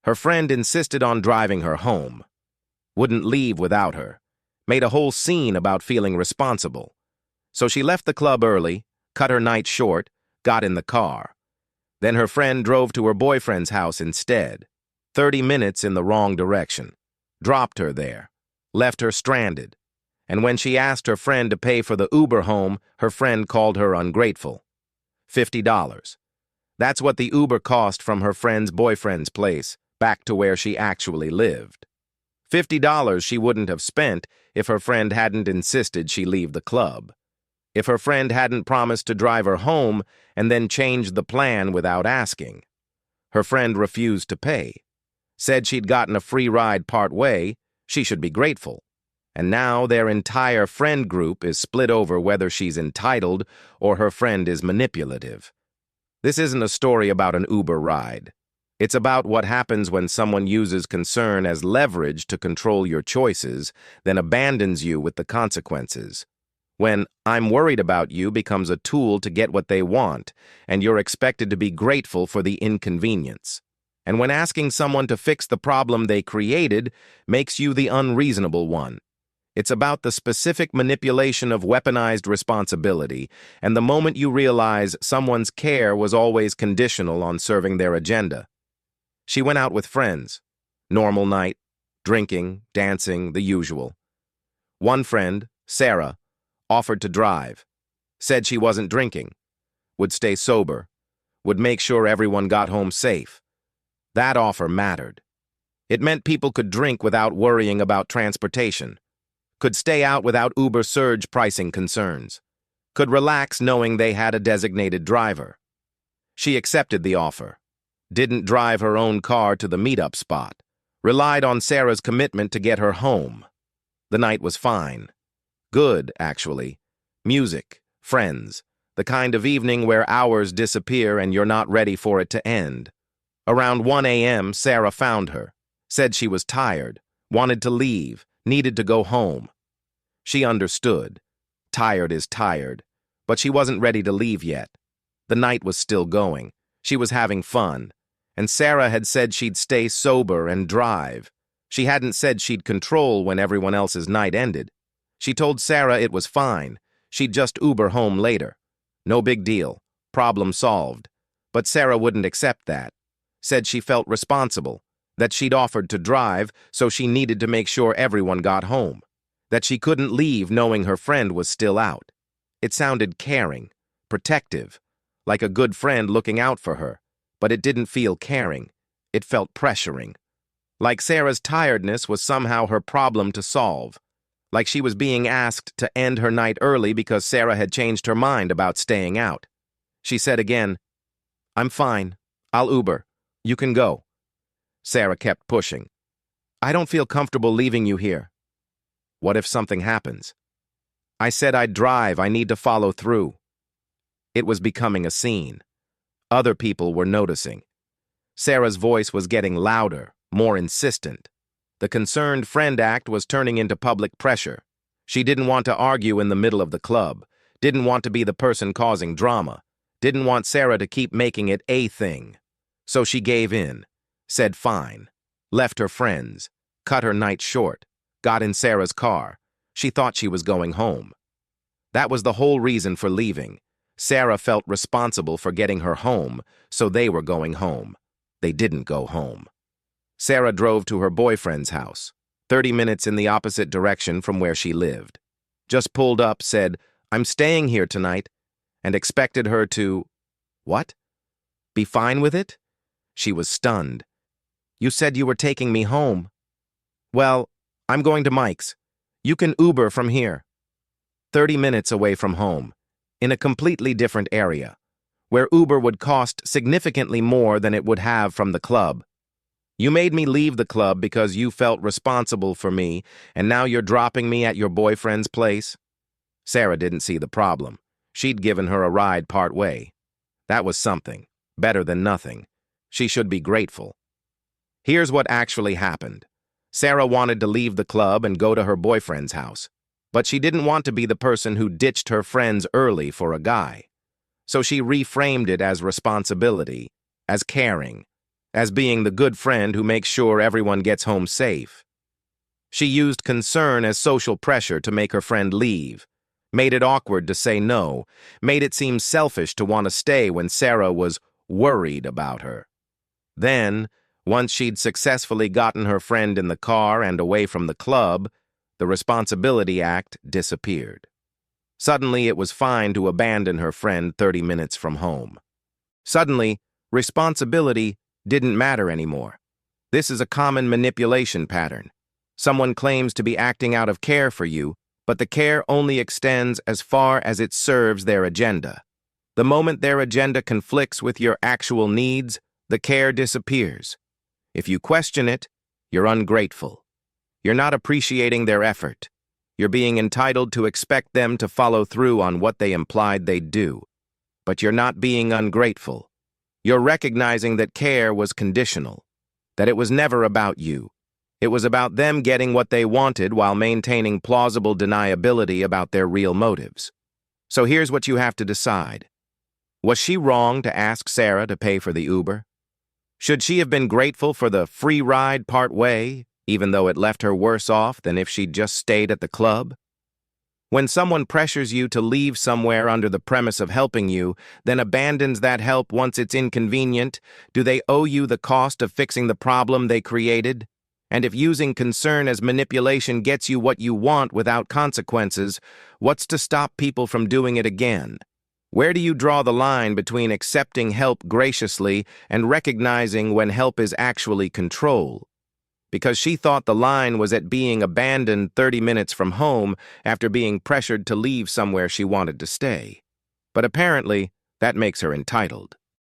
Her friend insisted on driving her home. Wouldn't leave without her. Made a whole scene about feeling responsible. So she left the club early, cut her night short, got in the car. Then her friend drove to her boyfriend's house instead. 30 minutes in the wrong direction. Dropped her there. Left her stranded. And when she asked her friend to pay for the Uber home, her friend called her ungrateful. $50. That's what the Uber cost from her friend's boyfriend's place, back to where she actually lived. $50 she wouldn't have spent if her friend hadn't insisted she leave the club. If her friend hadn't promised to drive her home and then changed the plan without asking. Her friend refused to pay. Said she'd gotten a free ride part way, she should be grateful. And now their entire friend group is split over whether she's entitled or her friend is manipulative. This isn't a story about an Uber ride. It's about what happens when someone uses concern as leverage to control your choices, then abandons you with the consequences. When "I'm worried about you" becomes a tool to get what they want, and you're expected to be grateful for the inconvenience. And when asking someone to fix the problem they created makes you the unreasonable one. It's about the specific manipulation of weaponized responsibility, and the moment you realize someone's care was always conditional on serving their agenda. She went out with friends. Normal night, drinking, dancing, the usual. One friend, Sarah, offered to drive. Said she wasn't drinking. Would stay sober. Would make sure everyone got home safe. That offer mattered. It meant people could drink without worrying about transportation. Could stay out without Uber surge pricing concerns. Could relax knowing they had a designated driver. She accepted the offer. Didn't drive her own car to the meetup spot. Relied on Sarah's commitment to get her home. The night was fine. Good, actually. Music, friends, the kind of evening where hours disappear and you're not ready for it to end. Around 1 a.m., Sarah found her. Said she was tired, wanted to leave, needed to go home. She understood. Tired is tired, but she wasn't ready to leave yet. The night was still going. She was having fun. And Sarah had said she'd stay sober and drive. She hadn't said she'd control when everyone else's night ended. She told Sarah it was fine. She'd just Uber home later. No big deal. Problem solved. But Sarah wouldn't accept that. Said she felt responsible. That she'd offered to drive, so she needed to make sure everyone got home. That she couldn't leave knowing her friend was still out. It sounded caring, protective, like a good friend looking out for her. But it didn't feel caring. It felt pressuring. Like Sarah's tiredness was somehow her problem to solve. Like she was being asked to end her night early because Sarah had changed her mind about staying out. She said again, "I'm fine. I'll Uber. You can go." Sarah kept pushing. "I don't feel comfortable leaving you here." "What if something happens?" "I said I'd drive. I need to follow through." It was becoming a scene. Other people were noticing. Sarah's voice was getting louder, more insistent. The concerned friend act was turning into public pressure. She didn't want to argue in the middle of the club, didn't want to be the person causing drama, didn't want Sarah to keep making it a thing. So she gave in, said fine, left her friends, cut her night short, got in Sarah's car. She thought she was going home. That was the whole reason for leaving. Sarah felt responsible for getting her home, so they were going home. They didn't go home. Sarah drove to her boyfriend's house, 30 minutes in the opposite direction from where she lived. Just pulled up, said, "I'm staying here tonight," and expected her to, what? Be fine with it? She was stunned. "You said you were taking me home." "Well, I'm going to Mike's. You can Uber from here." 30 minutes away from home, in a completely different area, where Uber would cost significantly more than it would have from the club. "You made me leave the club because you felt responsible for me, and now you're dropping me at your boyfriend's place?" Sarah didn't see the problem. She'd given her a ride part way. That was something. Better than nothing. She should be grateful. Here's what actually happened. Sarah wanted to leave the club and go to her boyfriend's house, but she didn't want to be the person who ditched her friends early for a guy. So she reframed it as responsibility, as caring, as being the good friend who makes sure everyone gets home safe. She used concern as social pressure to make her friend leave, made it awkward to say no, made it seem selfish to want to stay when Sarah was worried about her. Then, once she'd successfully gotten her friend in the car and away from the club, the responsibility act disappeared. Suddenly, it was fine to abandon her friend 30 minutes from home. Suddenly, responsibility didn't matter anymore. This is a common manipulation pattern. Someone claims to be acting out of care for you, but the care only extends as far as it serves their agenda. The moment their agenda conflicts with your actual needs, the care disappears. If you question it, you're ungrateful. You're not appreciating their effort. You're being entitled to expect them to follow through on what they implied they'd do. But you're not being ungrateful. You're recognizing that care was conditional, that it was never about you. It was about them getting what they wanted while maintaining plausible deniability about their real motives. So here's what you have to decide. Was she wrong to ask Sarah to pay for the Uber? Should she have been grateful for the free ride part way, even though it left her worse off than if she'd just stayed at the club? When someone pressures you to leave somewhere under the premise of helping you, then abandons that help once it's inconvenient, do they owe you the cost of fixing the problem they created? And if using concern as manipulation gets you what you want without consequences, what's to stop people from doing it again? Where do you draw the line between accepting help graciously and recognizing when help is actually control? Because she thought the line was at being abandoned 30 minutes from home after being pressured to leave somewhere she wanted to stay. But apparently, that makes her entitled.